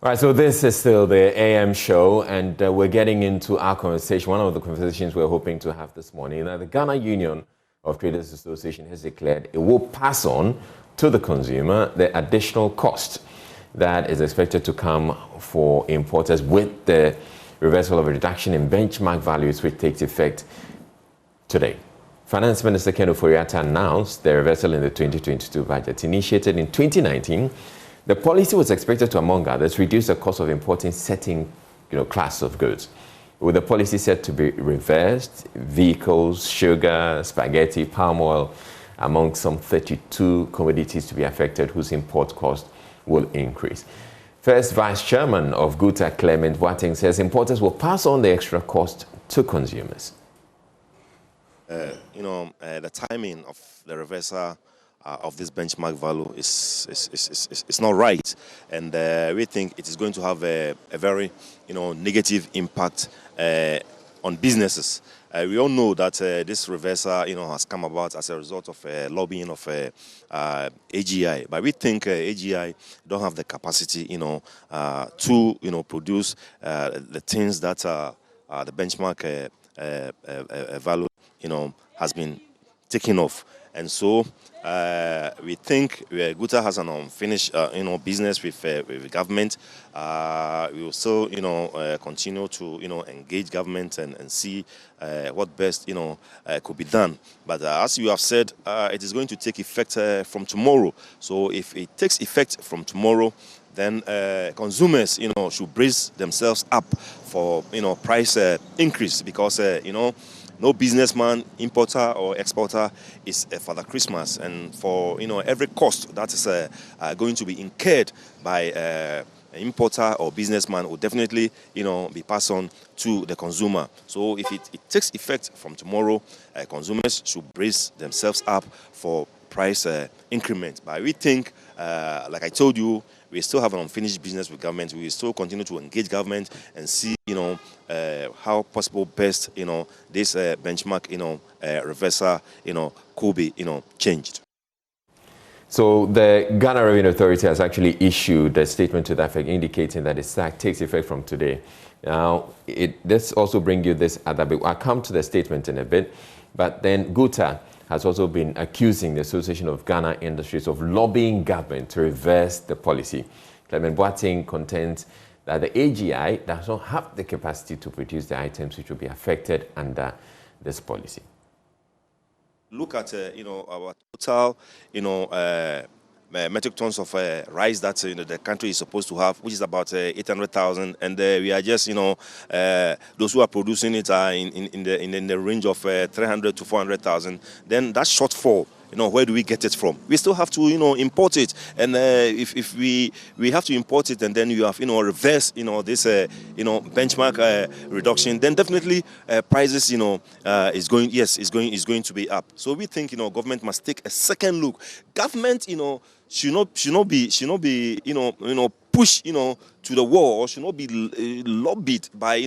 All right, so this is still the AM show, and we're getting into our conversation, one of the conversations we're hoping to have this morning. Now, the Ghana Union of Traders Association has declared it will pass on to the consumer the additional cost that is expected to come for importers with the reversal of a reduction in benchmark values, which takes effect today. Finance Minister Ken Ofori-Atta announced the reversal in the 2022 budget. Initiated in 2019, the policy was expected to, among others, reduce the cost of importing certain class of goods. With the policy set to be reversed, vehicles, sugar, spaghetti, palm oil, among some 32 commodities to be affected whose import cost will increase. First Vice Chairman of GUTA, Clement Boateng, says importers will pass on the extra cost to consumers. The timing of the reversal of this benchmark value is not right, and we think it is going to have a very negative impact on businesses. We all know that this reversal has come about as a result of lobbying of AGI, but we think AGI don't have the capacity to produce the things that the benchmark value has been taken off. And so we think GUTA has an unfinished business with government. We will still continue to engage government and see what best could be done. But as you have said, it is going to take effect from tomorrow. So if it takes effect from tomorrow, then consumers should brace themselves up for price increase, because no businessman, importer or exporter is Father Christmas, and for every cost that is going to be incurred by importer or businessman will definitely be passed on to the consumer. So if it takes effect from tomorrow, consumers should brace themselves up for price increment. But we think, like I told you, we still have an unfinished business with government. We will still continue to engage government and see, how possible best, this benchmark, reversal, could be, changed. So the Ghana Revenue Authority has actually issued a statement to that effect, indicating that the sack takes effect from today. Now, this also brings you this other bit. I'll come to the statement in a bit, but then GUTA has also been accusing the Association of Ghana Industries of lobbying government to reverse the policy. Clement Boateng contends that the AGI does not have the capacity to produce the items which will be affected under this policy. Look at our total metric tons of rice that the country is supposed to have, which is about 800,000, and we are just those who are producing it are in the range of 300 to 400,000. Then that shortfall, where do we get it from? We still have to import it, and if we have to import it, and then you have reverse this benchmark reduction, then definitely prices is going to be up. So we think government must take a second look. Government should not be pushed to the wall, or should not be lobbied by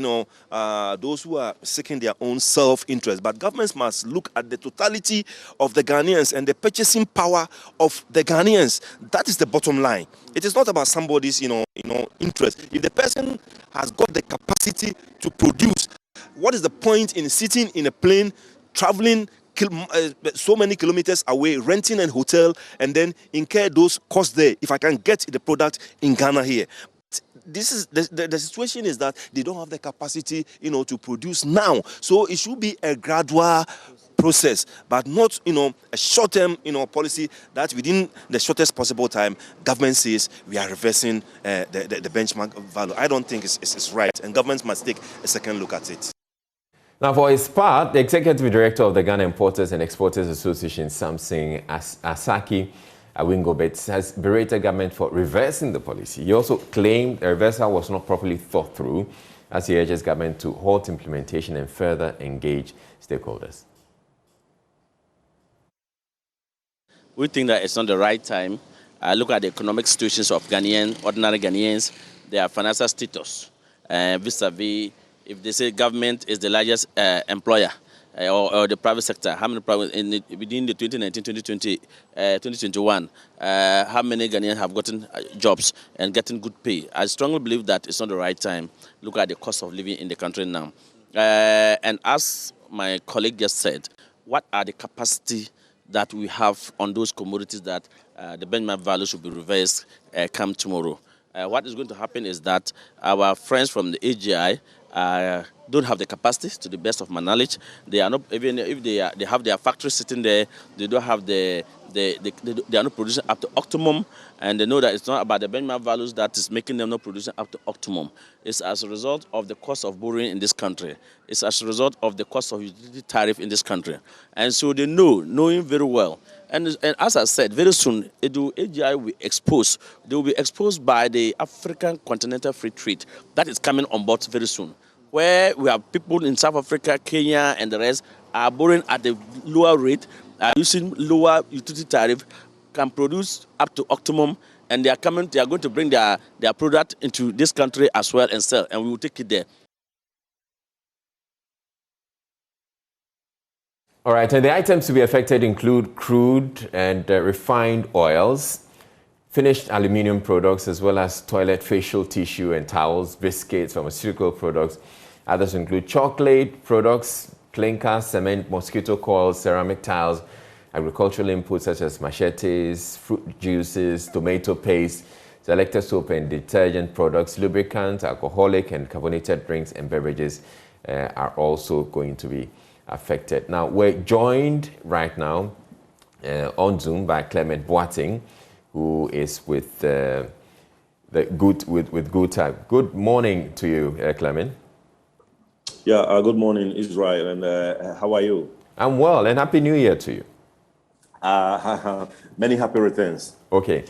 those who are seeking their own self-interest. But governments must look at the totality of the Ghanaians and the purchasing power of the Ghanaians. That is the bottom line. It is not about somebody's interest. If the person has got the capacity to produce, what is the point in sitting in a plane, traveling so many kilometers away, renting a hotel, and then incur those costs there if I can get the product in Ghana here? This is the situation is that they don't have the capacity to produce now. So it should be a gradual process, but not a short-term policy that within the shortest possible time government says we are reversing the benchmark value. I don't think it's right, and governments must take a second look at it. Now, for his part, the Executive Director of the Ghana Importers and Exporters Association, Samson Asaki Awingobet, has berated government for reversing the policy. He also claimed the reversal was not properly thought through, as he urges government to halt implementation and further engage stakeholders. We think that it's not the right time. Look at the economic situations of ordinary Ghanaians, their financial status, vis-a-vis. If they say government is the largest employer or the private sector, how many private within the 2019-2020, 2021, how many Ghanaians have gotten jobs and getting good pay? I strongly believe that it's not the right time. Look at the cost of living in the country now. And as my colleague just said, what are the capacity that we have on those commodities that the benchmark value should be reversed come tomorrow? What is going to happen is that our friends from the AGI don't have the capacity, to the best of my knowledge. They are not, even if they have their factory sitting there, they don't have they are not producing up to optimum, and they know that it's not about the benchmark values that is making them not producing up to optimum. It's as a result of the cost of borrowing in this country. It's as a result of the cost of utility tariff in this country. And so they knowing very well. And as I said, very soon, AGI will expose. They will be exposed by the African Continental Free Trade that is coming on board very soon, where we have people in South Africa, Kenya, and the rest are borrowing at a lower rate, are using lower utility tariff, can produce up to optimum, and they are going to bring their product into this country as well and sell, and we will take it there. All right, and the items to be affected include crude and refined oils, finished aluminium products, as well as toilet facial tissue and towels, biscuits, pharmaceutical products. Others include chocolate products, clinker, cement, mosquito coils, ceramic tiles, agricultural inputs such as machetes, fruit juices, tomato paste, selected soap and detergent products, lubricants, alcoholic and carbonated drinks and beverages are also going to be affected. Now, we're joined right now on Zoom by Clement Boateng, who is with with GUTA. Good morning to you, Clement. Yeah, good morning, Israel, and how are you? I'm well, and Happy New Year to you. Many happy returns. Okay.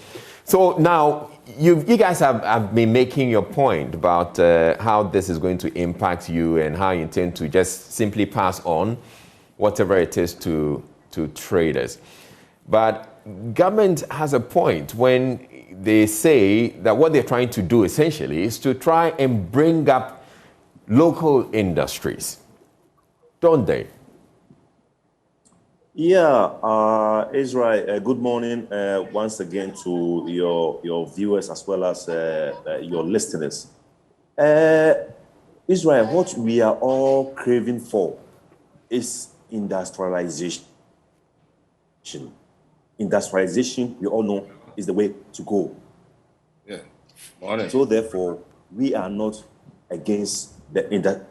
So now, you guys have been making your point about how this is going to impact you and how you intend to just simply pass on whatever it is to traders. But government has a point when they say that what they're trying to do essentially is to try and bring up local industries, don't they? Yeah, Israel, good morning once again to your viewers as well as your listeners. Israel, what we are all craving for is industrialization. Industrialization, we all know, is the way to go. Yeah. Morning. So therefore, we are not against the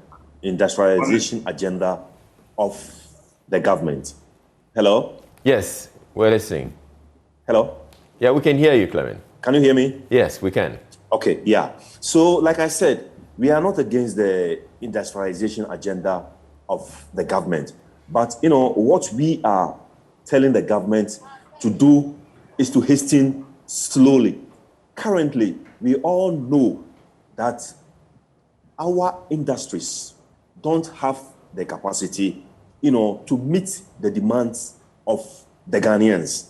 industrialization agenda of the government. Hello? Yes, we're listening. Hello? Yeah, we can hear you, Clement. Can you hear me? Yes, we can. Okay, yeah. So, like I said, we are not against the industrialization agenda of the government. But, what we are telling the government to do is to hasten slowly. Currently, we all know that our industries don't have the capacity to meet the demands of the Ghanaians.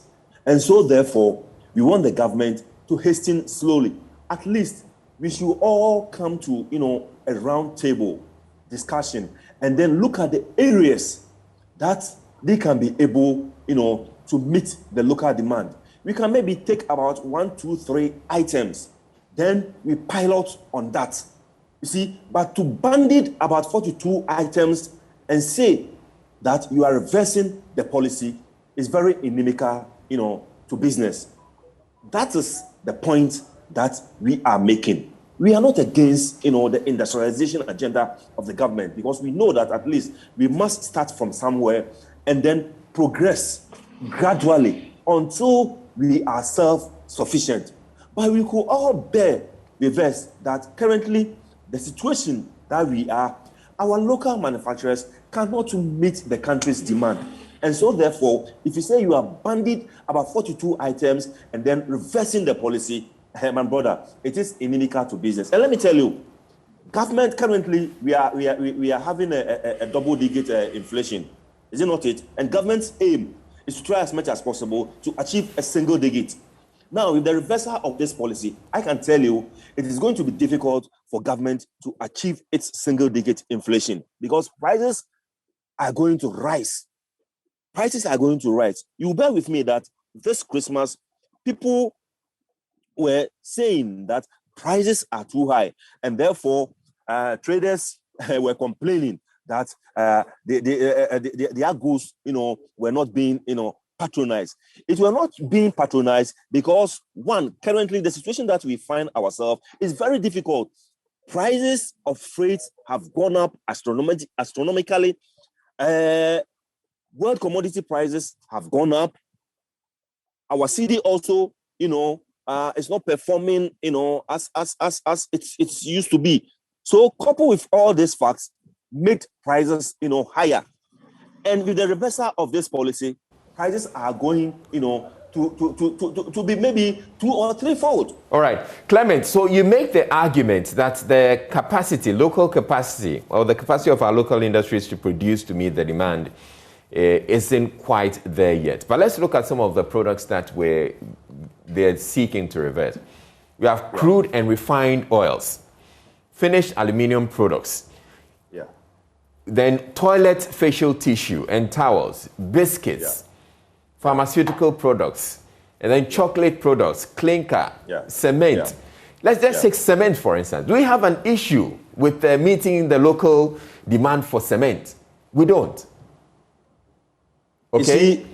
And so, therefore, we want the government to hasten slowly. At least, we should all come to, a round table discussion and then look at the areas that they can be able, to meet the local demand. We can maybe take about 1, 2, 3 items. Then we pilot on that. You see, but to bandit about 42 items and say that you are reversing the policy is very inimical, to business. That is the point that we are making. We are not against, the industrialization agenda of the government, because we know that at least we must start from somewhere and then progress gradually until we are self-sufficient. But we could all bear reverse that currently the situation that we are, our local manufacturers cannot meet the country's demand. And so therefore, if you say you are banded about 42 items and then reversing the policy, my brother, it is inimical to business. And let me tell you, government currently, we are having a double-digit inflation. Is it not it? And government's aim is to try as much as possible to achieve a single digit. Now, with the reversal of this policy, I can tell you it is going to be difficult for government to achieve its single-digit inflation, because prices are going to rise. Prices are going to rise. You bear with me that this Christmas, people were saying that prices are too high, and therefore traders were complaining that their goods, were not being, patronized. It were not being patronized because, one, currently the situation that we find ourselves is very difficult. Prices of freight have gone up astronomically. World commodity prices have gone up. Our CD also, it's not performing, as it's used to be. So, coupled with all these facts, made prices, higher. And with the reversal of this policy, prices are going, to be maybe 2 or 3-fold. All right, Clement, so you make the argument that the capacity, local capacity, or the capacity of our local industries to produce to meet the demand isn't quite there yet. But let's look at some of the products that they're seeking to reverse. We have crude and refined oils, finished aluminium products, then toilet facial tissue and towels, biscuits, pharmaceutical products, and then chocolate products, clinker, cement. Let's just take cement, for instance. Do we have an issue with meeting the local demand for cement? We don't. Okay. You see,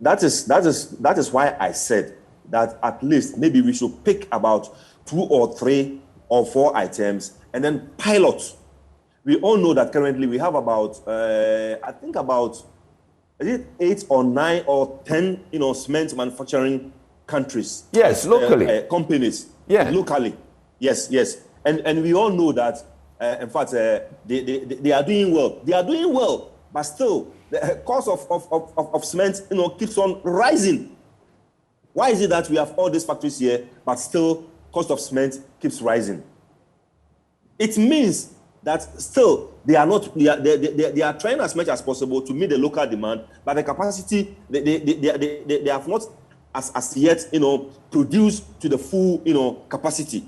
that is why I said that at least maybe we should pick about 2 or 3 or 4 items and then pilot. We all know that currently we have about, I think about, is it 8 or 9 or 10, cement manufacturing countries? Yes, locally. Companies. Yeah. Locally. Yes. And we all know that, in fact, they are doing well. They are doing well, but still, the cost of cement, keeps on rising. Why is it that we have all these factories here, but still cost of cement keeps rising? It means that still they are trying as much as possible to meet the local demand, but the capacity they have not as yet produced to the full capacity.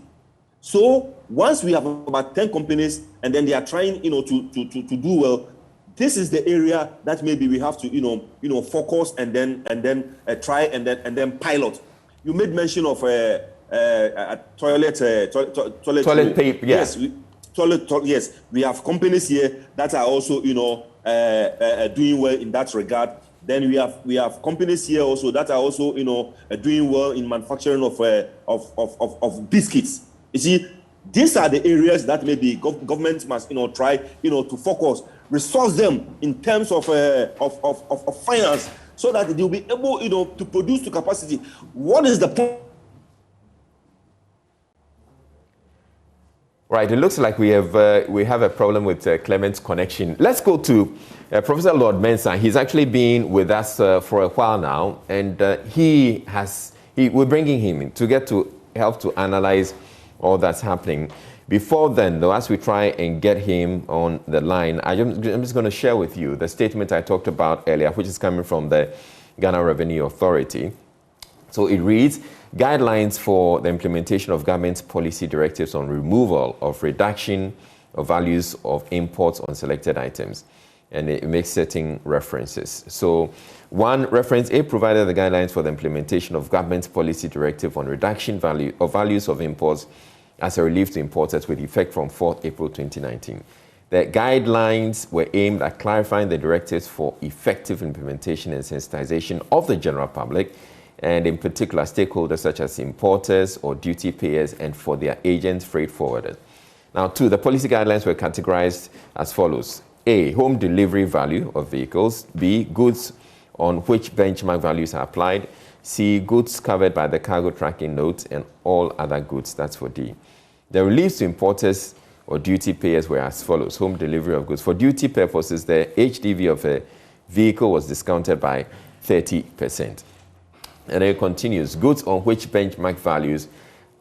So once we have about 10 companies and then they are trying to do well, this is the area that maybe we have to focus and then try and then pilot. You made mention of toilet paper. Yes. Yes, we have companies here that are also, doing well in that regard. Then we have companies here also that are also, doing well in manufacturing of biscuits. You see, these are the areas that maybe government must, try, to focus, resource them in terms of finance, so that they'll be able, to produce to capacity. What is the point? Right, it looks like we have a problem with Clement's connection. Let's go to Professor Lord Mensah. He's actually been with us for a while now, and we're bringing him in to get to help to analyze all that's happening. Before then, though, as we try and get him on the line, I'm just going to share with you the statement I talked about earlier, which is coming from the Ghana Revenue Authority. So it reads, guidelines for the implementation of government policy directives on removal of reduction of values of imports on selected items. And it makes certain references. So one, reference A provided the guidelines for the implementation of government policy directive on reduction of values of imports as a relief to importers with effect from 4th April 2019. The guidelines were aimed at clarifying the directives for effective implementation and sensitization of the general public, and in particular stakeholders such as importers or duty payers and for their agents, freight forwarders. Now, 2, the policy guidelines were categorized as follows. A, home delivery value of vehicles. B, goods on which benchmark values are applied. C, goods covered by the cargo tracking note, and all other goods. That's for D. The reliefs to importers or duty payers were as follows. Home delivery of goods. For duty purposes, the HDV of a vehicle was discounted by 30%. And then it continues, goods on which benchmark values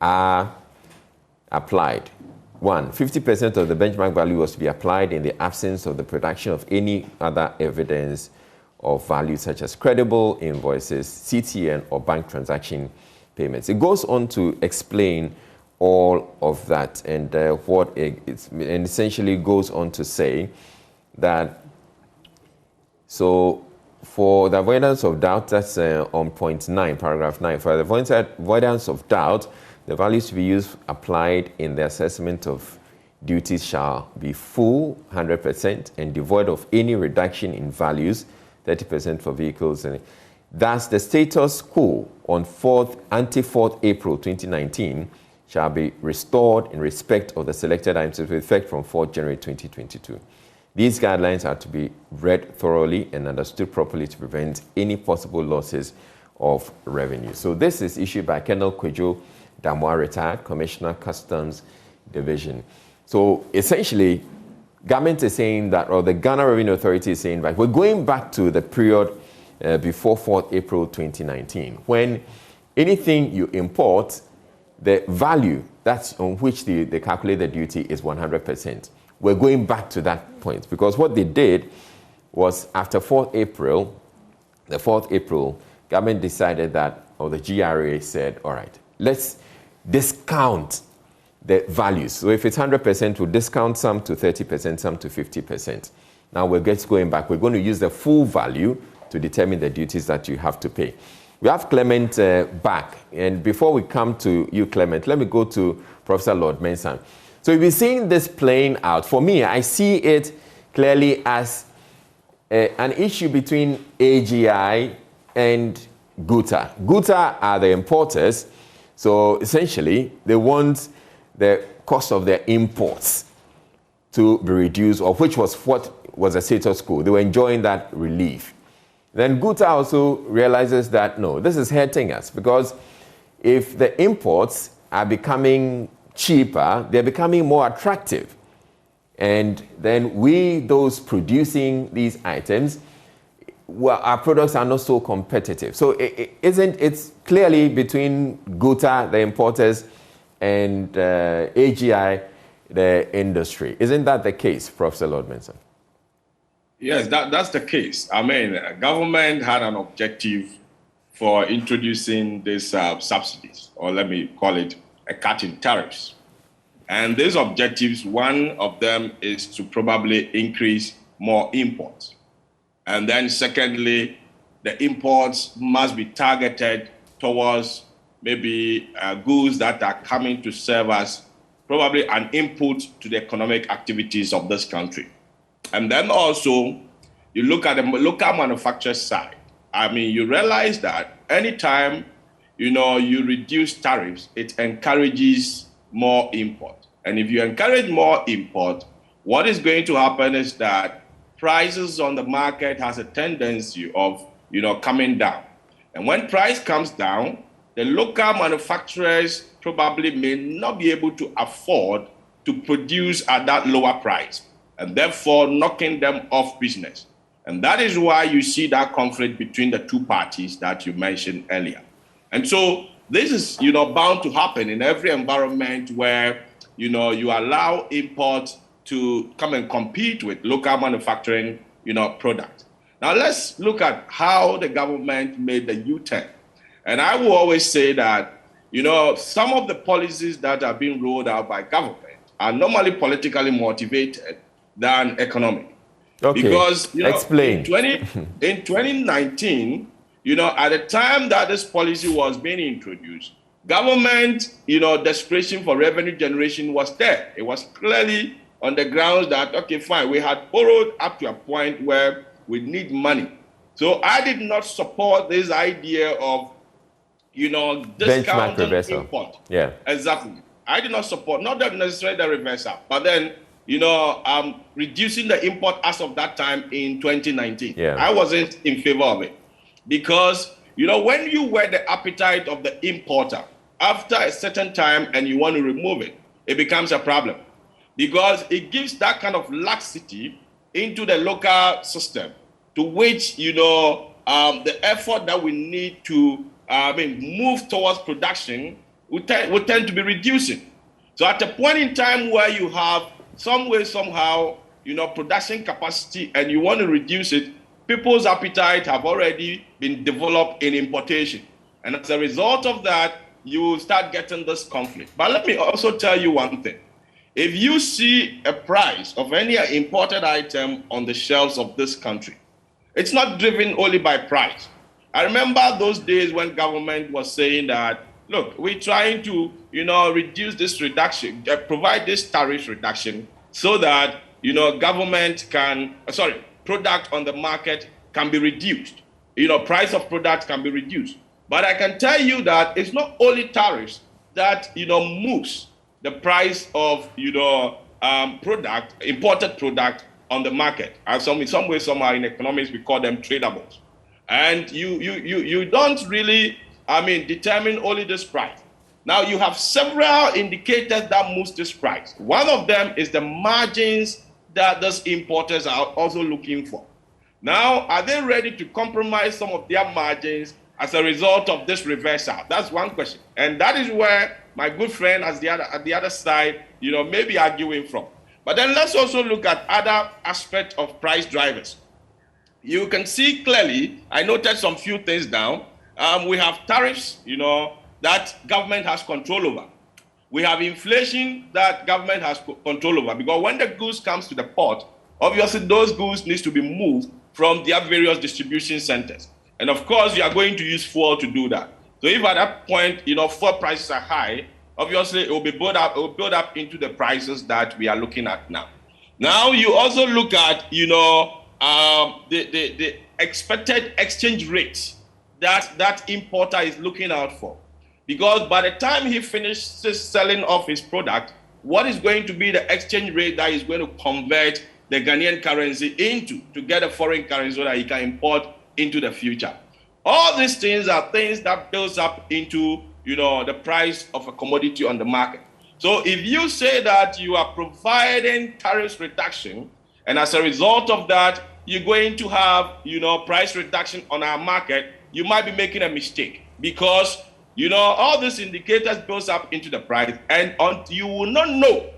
are applied. 1, 50% of the benchmark value was to be applied in the absence of the production of any other evidence of value, such as credible invoices, CTN, or bank transaction payments. It goes on to explain all of that, and and essentially goes on to say that So for the avoidance of doubt, that's on point 9, paragraph 9. For the avoidance of doubt, the values to be used applied in the assessment of duties shall be full, 100%, and devoid of any reduction in values, 30% for vehicles. And thus, the status quo on 4th April 2019 shall be restored in respect of the selected items with effect from 4th January 2022. These guidelines are to be read thoroughly and understood properly to prevent any possible losses of revenue. So this is issued by Colonel Kwejo Damwa, retired Commissioner, Customs Division. So essentially, government is saying that, or the Ghana Revenue Authority is saying that we're going back to the period before 4th April 2019, when anything you import, the value that's on which they calculate the duty is 100%. We're going back to that point because what they did was after 4th April, government decided that, or the GRA said, all right, let's discount the values. So if it's 100%, we'll discount some to 30%, some to 50%. Now we're just going back. We're going to use the full value to determine the duties that you have to pay. We have Clement back. And before we come to you, Clement, let me go to Professor Lord Mensah. So we've been seeing this playing out. For me, I see it clearly as an issue between AGI and GUTA. GUTA are the importers. So essentially, they want the cost of their imports to be reduced, or which was what was a status quo. They were enjoying that relief. Then GUTA also realizes that, no, this is hurting us because if the imports are becoming cheaper, they're becoming more attractive. And then we, those producing these items, well, our products are not so competitive. So it's clearly between GUTA, the importers, and AGI, the industry. Isn't that the case, Professor Lord Mensah? Yes, that's the case. I mean, government had an objective for introducing these subsidies, or let me call it a cut in tariffs. And these objectives, one of them is to probably increase more imports. And then secondly, the imports must be targeted towards maybe goods that are coming to serve as probably an input to the economic activities of this country. And then also, you look at the local manufacturer side. I mean, you realize that anytime, you reduce tariffs, it encourages more import. And if you encourage more import, what is going to happen is that prices on the market has a tendency of, coming down. And when price comes down, the local manufacturers probably may not be able to afford to produce at that lower price, and therefore knocking them off business. And that is why you see that conflict between the two parties that you mentioned earlier. And so this is, bound to happen in every environment where, you allow imports to come and compete with local manufacturing, product. Now let's look at how the government made the U-turn. And I will always say that, some of the policies that are being rolled out by government are normally politically motivated than economic. Okay. Because, explain. In 2019, at the time that this policy was being introduced, government, desperation for revenue generation was there. It was clearly on the grounds that, okay, fine, we had borrowed up to a point where we need money. So I did not support this idea of, discounting import. Yeah. Exactly. I did not support, not that necessarily the reversal, but then, reducing the import as of that time in 2019. Yeah. I wasn't in favor of it because, when you whet the appetite of the importer after a certain time and you want to remove it, it becomes a problem because it gives that kind of laxity into the local system to which, the effort that we need to move towards production would tend to be reducing. So at a point in time where you have some way, somehow, production capacity and you want to reduce it, people's appetite have already been developed in importation. And as a result of that, you will start getting this conflict. But let me also tell you one thing. If you see a price of any imported item on the shelves of this country, It's not driven only by price. I remember those days when government was saying that, look, we're trying to, reduce this reduction, provide this tariff reduction so that, government can, product on the market can be reduced. Price of products can be reduced. But I can tell you that it's not only tariffs that, moves the price of, imported product on the market. And in some way, somehow in economics, we call them tradables. And you don't really, determine only this price. Now, you have several indicators that moves this price. One of them is the margins that those importers are also looking for. Now, are they ready to compromise some of their margins as a result of this reversal? That's one question. And that is where my good friend at the other side, may be arguing from. But then let's also look at other aspects of price drivers. You can see clearly, I noted some few things down. We have tariffs, that government has control over. We have inflation that government has control over, because when the goods comes to the port, obviously those goods needs to be moved from their various distribution centers. And of course, you are going to use fuel to do that. So if at that point, fuel prices are high, obviously it will be built up into the prices that we are looking at now. Now you also look at, the expected exchange rates that importer is looking out for. Because by the time he finishes selling off his product, what is going to be the exchange rate that is going to convert the Ghanaian currency into to get a foreign currency so that he can import into the future? All these things are things that builds up into, the price of a commodity on the market. So if you say that you are providing tariff reduction, and as a result of that, you're going to have, price reduction on our market, you might be making a mistake, because, all these indicators goes up into the price, and you will not know,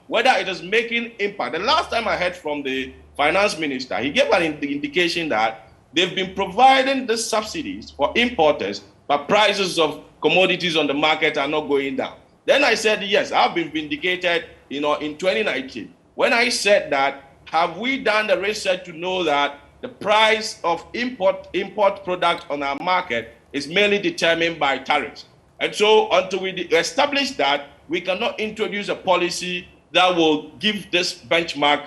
whether it is making impact. The last time I heard from the finance minister, he gave an indication that they've been providing the subsidies for importers, but prices of commodities on the market are not going down. Then I said, yes, I've been vindicated, in 2019. When I said that, have we done the research to know that the price of import product on our market is mainly determined by tariffs? And so until we establish that, we cannot introduce a policy that will give this benchmark,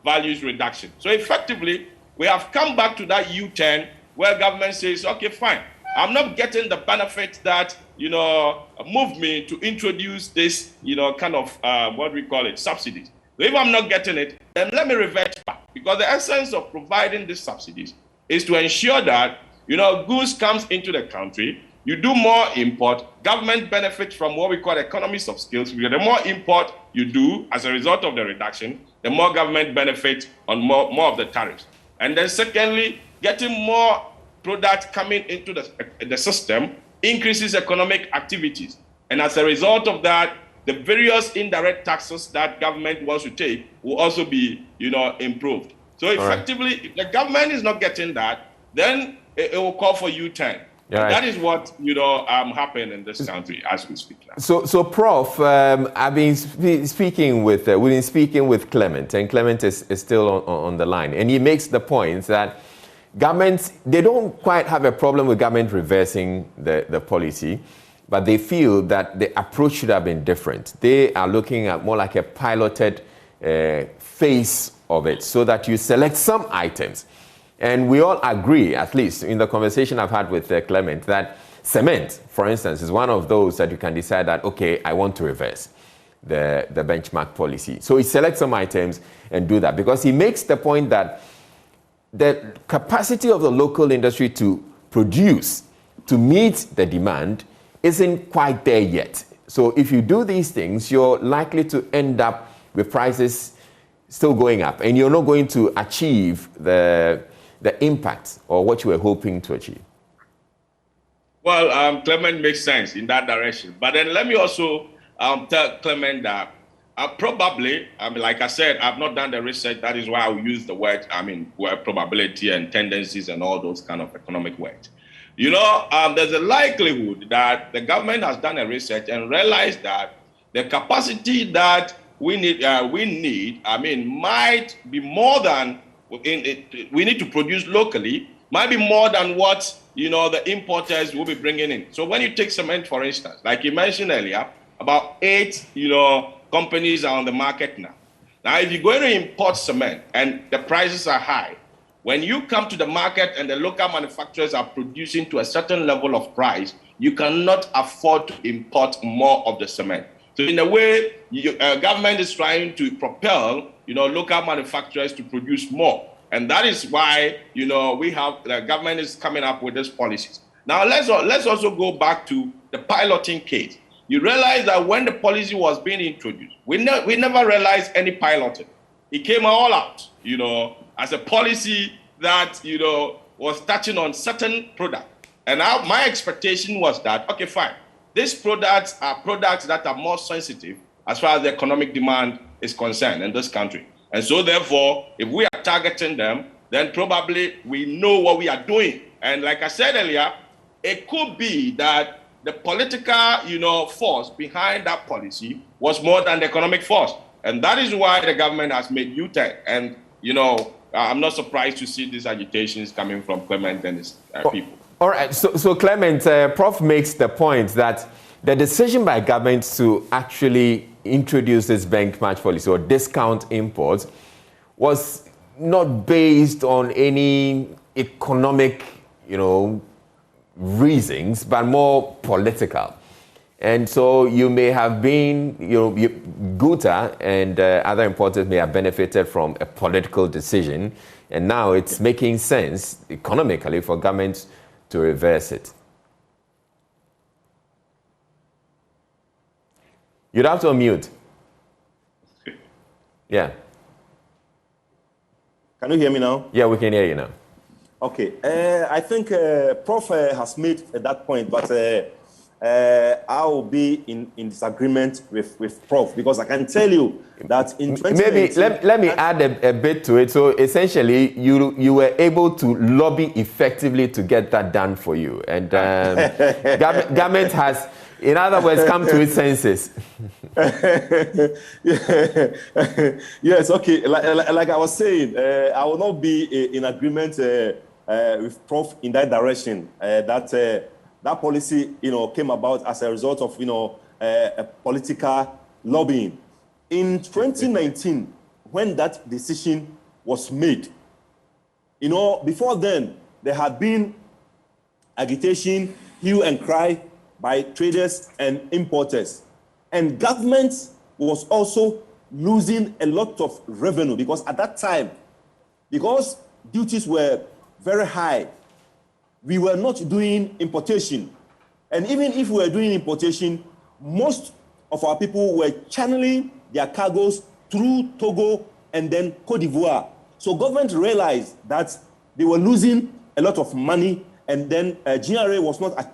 values reduction. So effectively, we have come back to that U-turn where government says, okay, fine, I'm not getting the benefit that, moved me to introduce this, kind of, what we call it, subsidies. So if I'm not getting it, then let me revert back. Because the essence of providing these subsidies is to ensure that, goods comes into the country, you do more import, government benefits from what we call economies of scale. The more import you do as a result of the reduction, the more government benefits on more of the tariffs. And then secondly, getting more product coming into the system increases economic activities. And as a result of that, the various indirect taxes that government wants to take will also be, improved. So effectively, if the government is not getting that, then it will call for U-turn. Yeah, that is what happened in this country as we speak now. So Prof, I've been speaking with we've been speaking with Clement, and Clement is still on the line, and he makes the point that governments, they don't quite have a problem with government reversing the policy, but they feel that the approach should have been different. They are looking at more like a piloted phase of it, so that you select some items. And we all agree, at least in the conversation I've had with Clement, that cement, for instance, is one of those that you can decide that, okay, I want to reverse the benchmark policy. So he selects some items and do that, because he makes the point that the capacity of the local industry to produce, to meet the demand, isn't quite there yet. So if you do these things, you're likely to end up with prices still going up, and you're not going to achieve the impact or what you were hoping to achieve. Well, Clement makes sense in that direction. But then let me also tell Clement that probably, like I said, I've not done the research. That is why I will use the word, word probability and tendencies and all those kind of economic words. There's a likelihood that the government has done a research and realized that the capacity that we need, might be more than we need to produce locally might be more than what the importers will be bringing in. So when you take cement, for instance, like you mentioned earlier, about 8 companies are on the market now. Now, if you're going to import cement and the prices are high, when you come to the market and the local manufacturers are producing to a certain level of price, you cannot afford to import more of the cement. So in a way, government is trying to propel, local manufacturers to produce more. And that is why, we have, the government is coming up with these policies. Now, let's also go back to the piloting case. You realize that when the policy was being introduced, we never realized any piloting. It came all out, as a policy that, was touching on certain products. And now my expectation was that, okay, fine. These products are products that are more sensitive as far as the economic demand is concerned in this country. And so therefore, if we are targeting them, then probably we know what we are doing. And like I said earlier, it could be that the political, force behind that policy was more than the economic force. And that is why the government has made U-turn. And, I'm not surprised to see these agitations coming from Clement and his people. All right. So Clement, Prof makes the point that the decision by government to actually introduce this benchmark policy or discount imports was not based on any economic, reasons, but more political. And so you may have been, GUTA and other importers may have benefited from a political decision, and now it's making sense economically for government to reverse it. You'd have to unmute. Yeah. Can you hear me now? Yeah, we can hear you now. Okay. I think Prof has made that point, but I will be in disagreement with Prof, because I can tell you that in 2019... Maybe let me add a bit to it. So essentially, you were able to lobby effectively to get that done for you. And government has, in other words, come to its senses. Yes, okay. Like I was saying, I will not be in agreement with Prof in that direction. That policy, came about as a result of, a political lobbying. In 2019, when that decision was made, before then, there had been agitation, hue and cry by traders and importers. And government was also losing a lot of revenue, because at that time, because duties were very high, we were not doing importation. And even if we were doing importation, most of our people were channeling their cargoes through Togo and then Cote d'Ivoire. So government realized that they were losing a lot of money, and then GRA was not...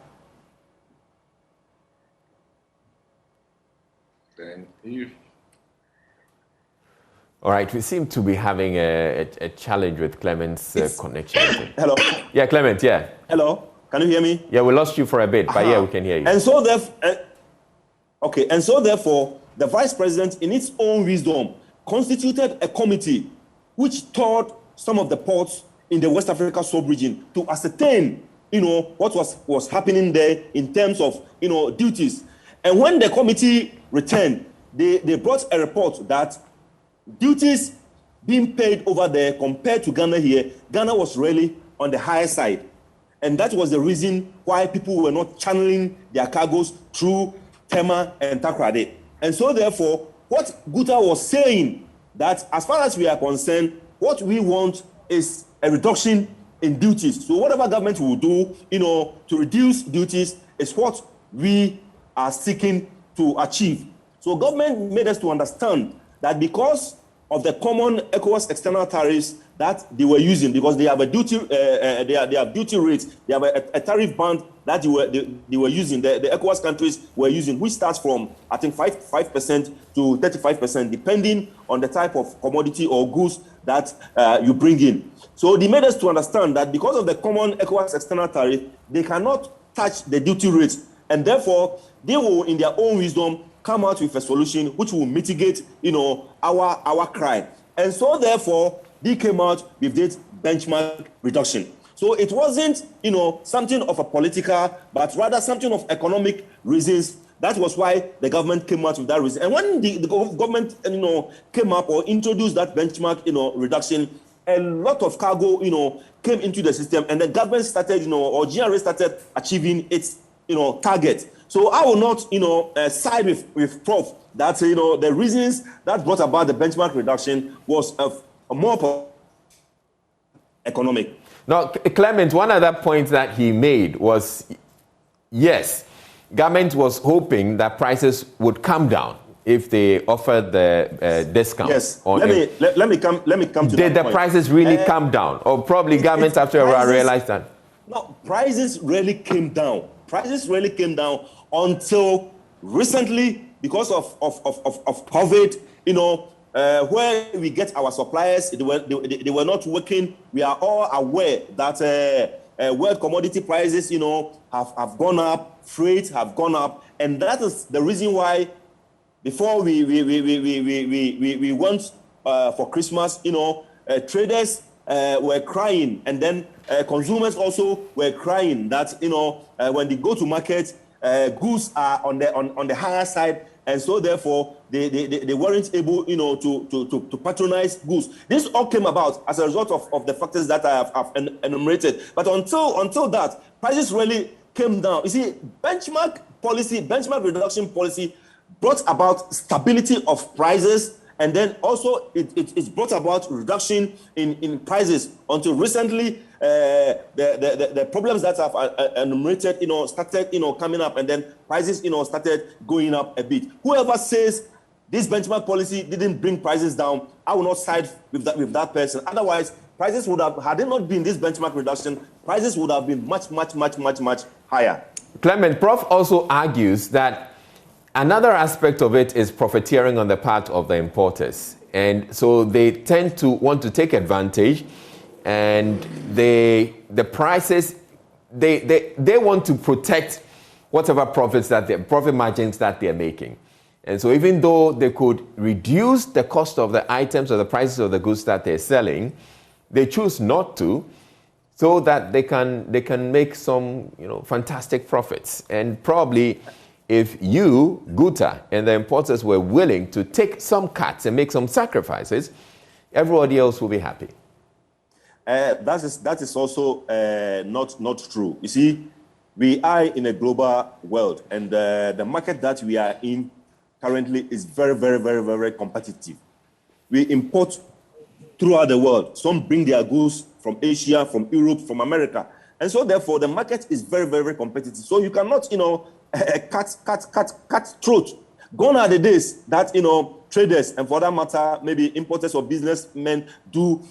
All right, we seem to be having a challenge with Clement's connection. Hello? Yeah, Clement, yeah. Hello? Can you hear me? Yeah, we lost you for a bit, but yeah, we can hear you. And so therefore, the Vice President, in its own wisdom, constituted a committee which toured some of the ports in the West Africa sub-region to ascertain, what was happening there in terms of, duties. And when the committee returned, they brought a report that duties being paid over there compared to Ghana here, Ghana was really on the higher side. And that was the reason why people were not channeling their cargoes through Tema and Takrade. And so therefore, what GUTA was saying, that as far as we are concerned, what we want is a reduction in duties. So whatever government will do, to reduce duties is what we are seeking to achieve. So government made us to understand that because of the common ECOWAS external tariffs that they were using, because they have a duty, they have duty rates, they have a tariff band that they were using, the ECOWAS countries were using, which starts from, I think, 5% to 35%, depending on the type of commodity or goods that you bring in. So they made us to understand that because of the common ECOWAS external tariff, they cannot touch the duty rates, and therefore they will, in their own wisdom, come out with a solution which will mitigate, our crime. And so therefore, they came out with this benchmark reduction. So it wasn't, something of a political, but rather something of economic reasons. That was why the government came out with that reason. And when the government, came up or introduced that benchmark, reduction, a lot of cargo, came into the system, and the government started, or GRA started achieving its, target. So I will not, side with Prof that, the reasons that brought about the benchmark reduction was a more economic. Now, Clement, one other point that he made was, yes, government was hoping that prices would come down if they offered the discount. Yes. Let me come to that point. Did the prices really come down, or probably government after a while realized that? No, prices really came down. Prices really came down until recently, because of COVID. Where we get our suppliers, they were not working. We are all aware that world commodity prices, have gone up, freight have gone up, and that is the reason why before we went for Christmas, traders were crying, and then consumers also were crying that when they go to market, goods are on the higher side. And so, therefore, they weren't able, to patronize goods. This all came about as a result of the factors that I have enumerated. But until that, prices really came down. You see, benchmark reduction policy brought about stability of prices, and then also it's brought about reduction in prices until recently. The problems that I've enumerated, started, coming up, and then prices, started going up a bit. Whoever says this benchmark policy didn't bring prices down, I will not side with that person. Otherwise, prices would have, had it not been this benchmark reduction, prices would have been much higher. Clement, Prof also argues that another aspect of it is profiteering on the part of the importers, and so they tend to want to take advantage. And the prices, they want to protect whatever profit margins that they're making. And so even though they could reduce the cost of the items or the prices of the goods that they're selling, they choose not to, so that they can make some fantastic profits. And probably if you, GUTA, and the importers were willing to take some cuts and make some sacrifices, everybody else will be happy. That is also not true. You see, we are in a global world, and the market that we are in currently is very competitive. We import throughout the world. Some bring their goods from Asia, from Europe, from America, and so therefore the market is very competitive. So you cannot, cut throat. Gone are the days that traders, and for that matter, maybe importers or businessmen do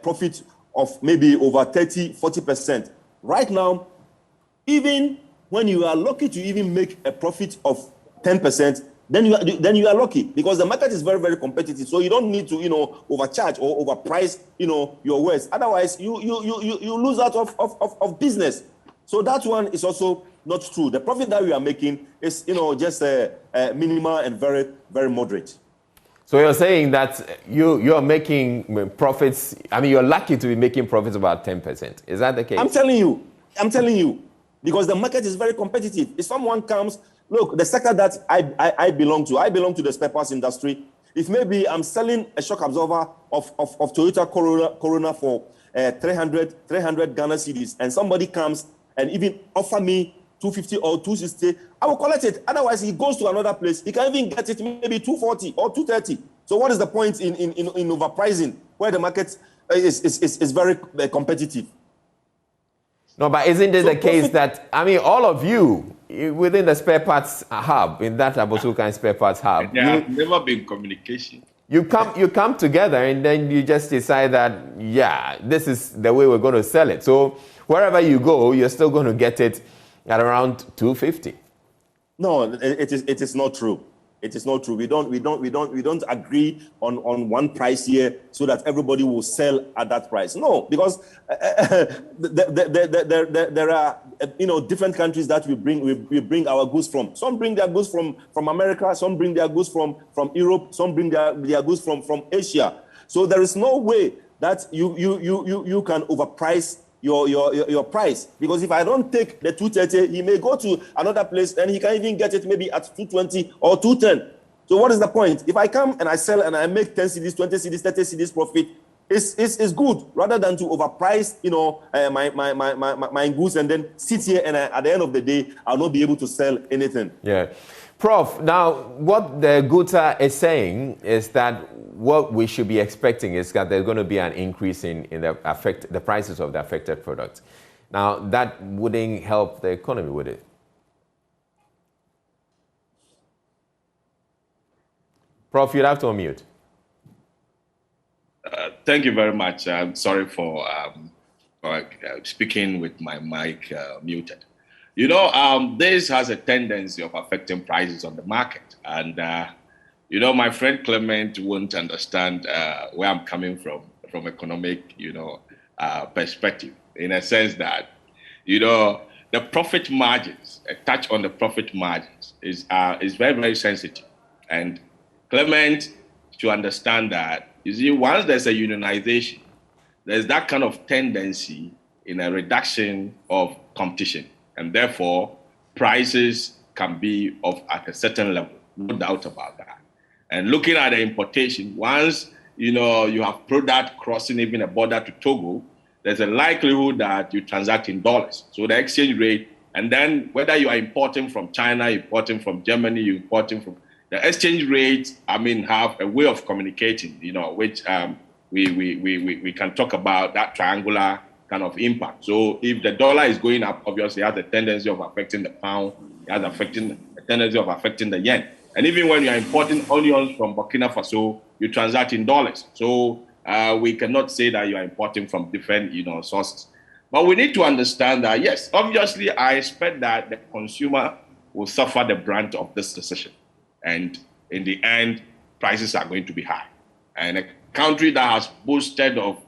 profit of maybe over 30-40%. Right now, even when you are lucky to even make a profit of 10%, then you are lucky, because the market is very competitive. So you don't need to overcharge or overprice your wares. Otherwise, you lose out of business. So that one is also not true. The profit that we are making is just minimal and very moderate. So you're saying that you're making profits. I mean, you're lucky to be making profits about 10%. Is that the case? I'm telling you, because the market is very competitive. If someone comes, look, the sector that I belong to the spare parts industry. If maybe I'm selling a shock absorber of Toyota Corona for 300 Ghana cedis, and somebody comes and even offer me 250 or 260, I will collect it. Otherwise, he goes to another place. He can even get it maybe 240 or 230. So what is the point in overpricing where the market is very competitive? No, but isn't it the case that, I mean, all of you within the spare parts hub, in that Abosukan spare parts hub, there have never been communication. You come together, and then you just decide that, yeah, this is the way we're going to sell it. So wherever you go, you're still going to get it at around 250. No, it is not true. It is not true. We don't agree on one price here so that everybody will sell at that price. No, because there are different countries that we bring our goods from. Some bring their goods from America. Some bring their goods from Europe. Some bring their goods from Asia. So there is no way that you can overprice your price, because if I don't take the 230, he may go to another place and he can even get it maybe at 220 or 210. So what is the point? If I come and I sell and I make 10 cedis, 20 cedis, 30 cedis profit, it's good, rather than to overprice, my goods and then sit here and at the end of the day, I'll not be able to sell anything. Yeah. Prof, now what the GUTA is saying is that what we should be expecting is that there's going to be an increase in the prices of the affected products. Now, that wouldn't help the economy, would it? Prof, you'd have to unmute. Thank you very much. I'm sorry for speaking with my mic muted. This has a tendency of affecting prices on the market. And, my friend Clement won't understand where I'm coming from economic, perspective, in a sense that, the profit margins, a touch on the profit margins is very, very sensitive. And Clement should understand that, you see, once there's a unionization, there's that kind of tendency in a reduction of competition. And therefore, prices can be at a certain level, no doubt about that. And looking at the importation, once you have product crossing even a border to Togo, there's a likelihood that you transact in dollars. So the exchange rate, and then whether you are importing from China, importing from Germany, you importing from the exchange rates, have a way of communicating, which we can talk about that triangular kind of impact. So if the dollar is going up, obviously it has a tendency of affecting the pound, it has a tendency of affecting the yen. And even when you are importing onions from Burkina Faso, you transact in dollars. So we cannot say that you are importing from different, sources. But we need to understand that, yes, obviously I expect that the consumer will suffer the brunt of this decision. And in the end, prices are going to be high. And a country that has boasted of,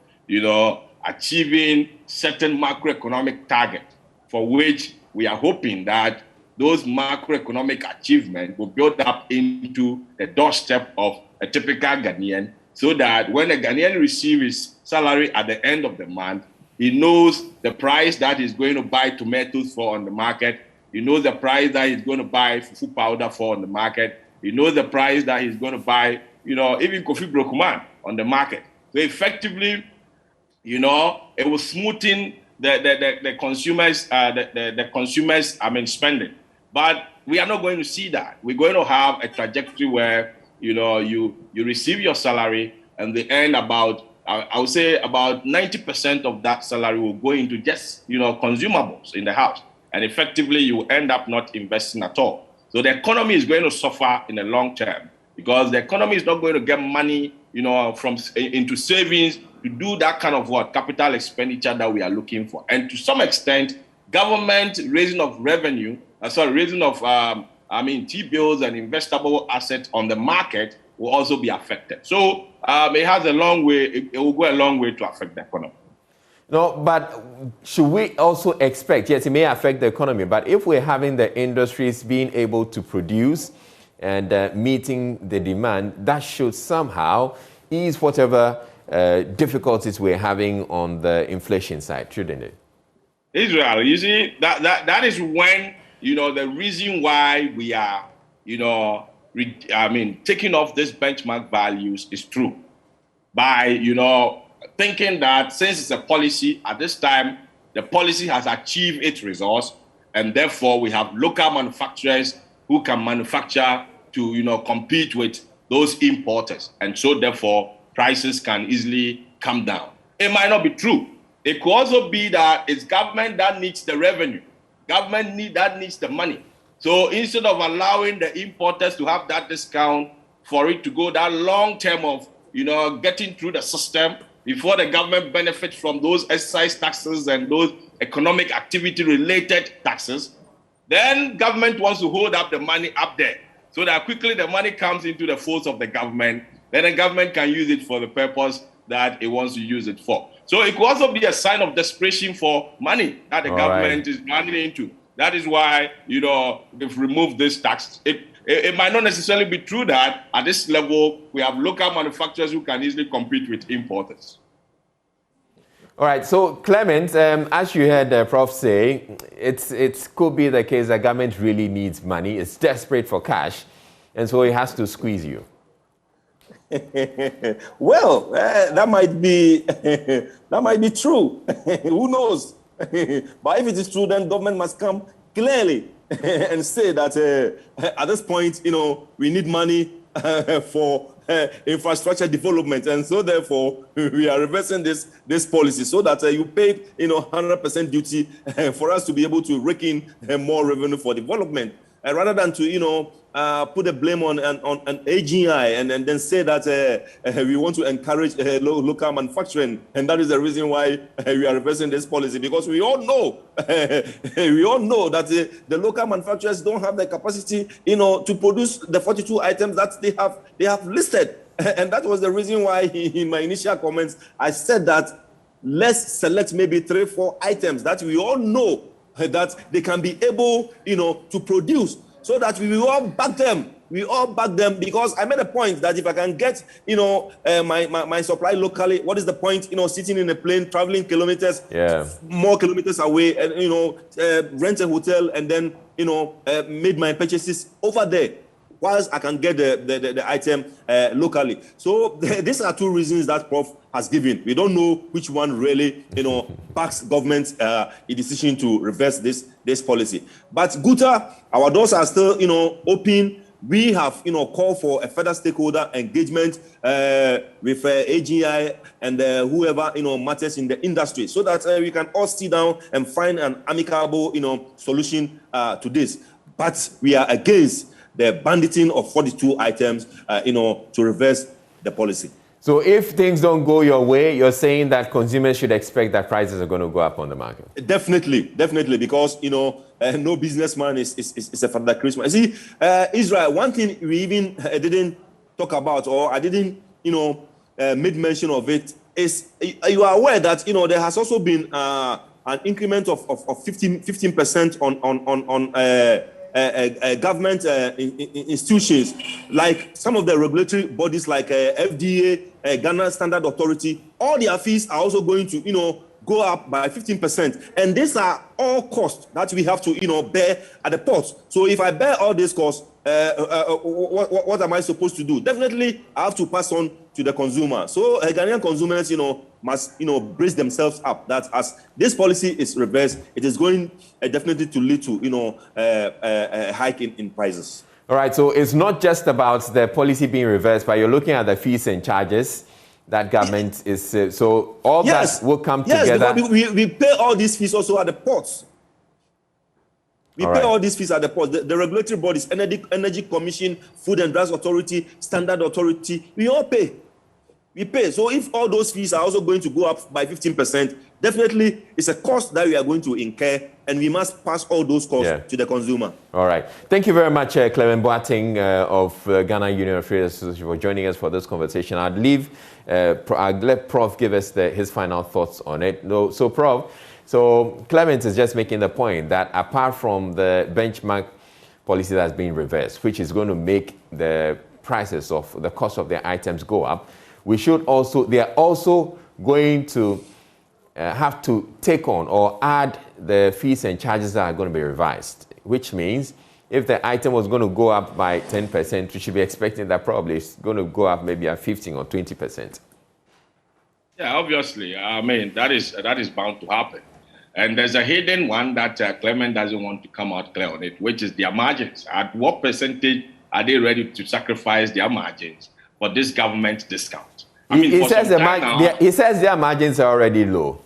achieving certain macroeconomic targets, for which we are hoping that those macroeconomic achievements will build up into the doorstep of a typical Ghanaian, so that when a Ghanaian receives his salary at the end of the month, he knows the price that he's going to buy tomatoes for on the market. He knows the price that he's going to buy fufu powder for on the market. He knows the price that he's going to buy, even coffee brokuman on the market. So effectively, it will smoothen the consumers, the consumers, spending. But we are not going to see that. We're going to have a trajectory where, you receive your salary, and the end I would say about 90% of that salary will go into just, consumables in the house. And effectively, you end up not investing at all. So the economy is going to suffer in the long term, because the economy is not going to get money, into savings to do that kind of capital expenditure that we are looking for. And to some extent, government raising of revenue, raising of T-bills and investable assets on the market will also be affected. So it has a long way. It will go a long way to affect the economy. No, but should we also expect, yes, it may affect the economy, but if we're having the industries being able to produce and meeting the demand, that should somehow ease whatever difficulties we're having on the inflation side, shouldn't it? Israel, you see, that is when, the reason why we are, taking off these benchmark values is true. By, thinking that since it's a policy, at this time, the policy has achieved its results, and therefore we have local manufacturers who can manufacture to, compete with those importers. And so therefore, prices can easily come down. It might not be true. It could also be that it's government that needs the revenue. Government that needs the money. So instead of allowing the importers to have that discount, for it to go that long term of, getting through the system before the government benefits from those excise taxes and those economic activity related taxes, then government wants to hold up the money up there so that quickly the money comes into the folds of the government. Then the government can use it for the purpose that it wants to use it for. So it could also be a sign of desperation for money that the government is running into. That is why, they've removed this tax. It might not necessarily be true that at this level, we have local manufacturers who can easily compete with importers. All right, so Clement, as you heard Prof say, it could be the case that government really needs money. It's desperate for cash, and so it has to squeeze you. Well, that might be that might be true. Who knows? But if it is true, then government must come clearly and say that at this point, we need money for infrastructure development, and so therefore we are reversing this policy so that you pay 100% duty for us to be able to rake in more revenue for development, rather than to put the blame on an AGI and then say that we want to encourage local manufacturing, and that is the reason why we are reversing this policy, because we all know that the local manufacturers don't have the capacity to produce the 42 items that they have listed. And that was the reason why in my initial comments I said that let's select maybe 3-4 items that we all know that they can be able to produce, so that we will all back them. We all back them, because I made a point that if I can get my supply locally, what is the point sitting in a plane, traveling kilometers, more kilometers away, and rent a hotel and then made my purchases over there, whilst I can get the item locally. So these are two reasons that Prof has given. We don't know which one really backs government's decision to reverse this policy. But GUTA, our doors are still open. We have called for a further stakeholder engagement with AGI and whoever matters in the industry, so that we can all sit down and find an amicable solution to this. But we are against the banditing of 42 items, to reverse the policy. So if things don't go your way, you're saying that consumers should expect that prices are going to go up on the market? Definitely, because, no businessman is a Father Christmas. See, Israel, one thing we even didn't talk about, or I didn't, made mention of it, is you are aware that, there has also been an increment of 15% on government institutions, like some of the regulatory bodies like FDA, Ghana Standard Authority. All their fees are also going to go up by 15%, and these are all costs that we have to bear at the ports. So if I bear all these costs, what am I supposed to do? Definitely I have to pass on to the consumer. So Ghanaian consumers must brace themselves up that as this policy is reversed, it is going definitely to lead to a hike in prices. All right, so it's not just about the policy being reversed, but you're looking at the fees and charges that government is so all that will come together. Yes, we pay all these fees also at the ports. We pay all these fees at the ports. The regulatory bodies, Energy Commission, Food and Drugs Authority, Standard Authority, we all pay. We pay. So if all those fees are also going to go up by 15%, definitely it's a cost that we are going to incur, and we must pass all those costs to the consumer. All right. Thank you very much, Clement Boateng of Ghana Union of Trade Association, for joining us for this conversation. I'd let Prof give us his final thoughts on it. So Prof, Clement is just making the point that apart from the benchmark policy that's being reversed, which is going to make the prices of the cost of their items go up, they are also going to have to take on or add the fees and charges that are going to be revised, which means if the item was going to go up by 10%, we should be expecting that probably it's going to go up maybe at 15 or 20%. Yeah, obviously. I mean, that is bound to happen. And there's a hidden one that Clement doesn't want to come out clear on it, which is their margins. At what percentage are they ready to sacrifice their margins for this government discount? I mean, he says their margins are already low.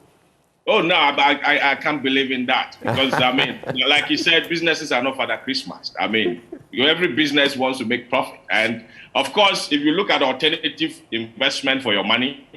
Oh, no, I can't believe in that. Because, I mean, like you said, businesses are not Father Christmas. I mean, every business wants to make profit. And, of course, if you look at alternative investment for your money,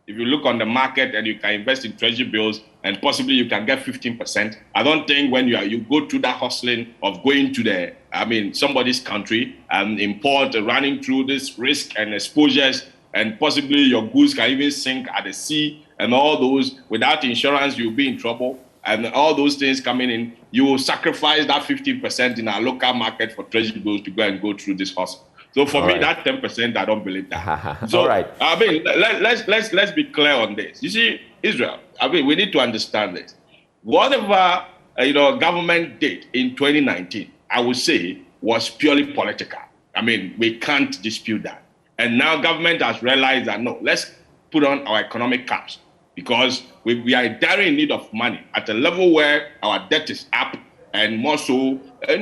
if you look on the market and you can invest in treasury bills and possibly you can get 15%, I don't think when you go through that hustling of going to somebody's country and import, running through this risk and exposures, and possibly your goods can even sink at the sea and all those, without insurance, you'll be in trouble. And all those things coming in, you will sacrifice that 15% in our local market for treasury bills to go through this hustle. So for me, that 10%, I don't believe that. So, all right. I mean, let's be clear on this. You see, Israel, I mean, we need to understand this. Whatever government did in 2019, I would say, was purely political. I mean, we can't dispute that. And now government has realized that, no, let's put on our economic caps because we are dire in need of money at a level where our debt is up, and more so, they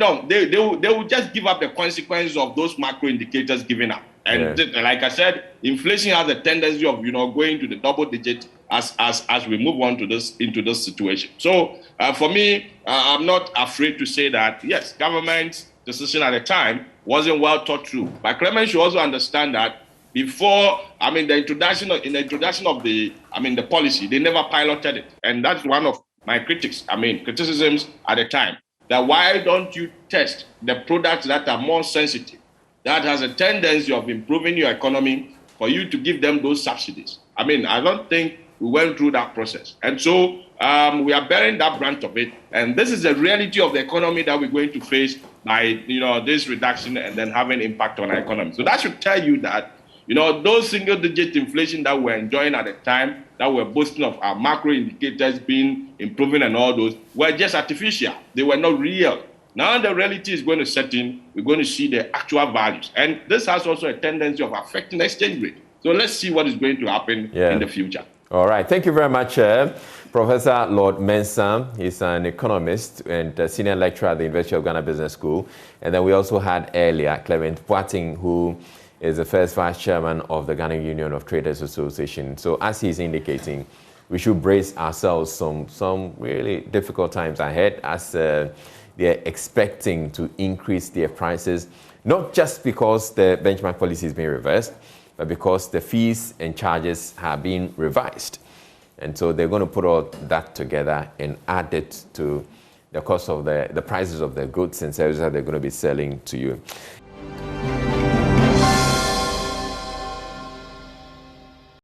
will just give up the consequences of those macro indicators giving up. And like I said, inflation has a tendency of going to the double digit as we move on into this situation. So for me, I'm not afraid to say that yes, government's decision at the time wasn't well thought through. But Clement should also understand that before, the introduction of the policy, they never piloted it, and that's one of my criticisms at the time. That why don't you test the products that are more sensitive, that has a tendency of improving your economy, for you to give them those subsidies? I don't think we went through that process. And so we are bearing that brunt of it. And this is the reality of the economy that we're going to face by this reduction and then having impact on our economy. So that should tell you that those single-digit inflation that we're enjoying at the time, that we're boasting of our macro indicators being improving and all those, were just artificial. They were not real. Now the reality is going to set in. We're going to see the actual values. And this has also a tendency of affecting the exchange rate. So let's see what is going to happen in the future. All right. Thank you very much, Professor Lord Mensah. He's an economist and senior lecturer at the University of Ghana Business School. And then we also had earlier Clement Boateng, who is the first vice chairman of the Ghana Union of Traders Association. So as he's indicating, we should brace ourselves some really difficult times ahead as they're expecting to increase their prices, not just because the benchmark policy is being reversed, but because the fees and charges have been revised. And so they're going to put all that together and add it to the cost of the prices of the goods and services that they're going to be selling to you.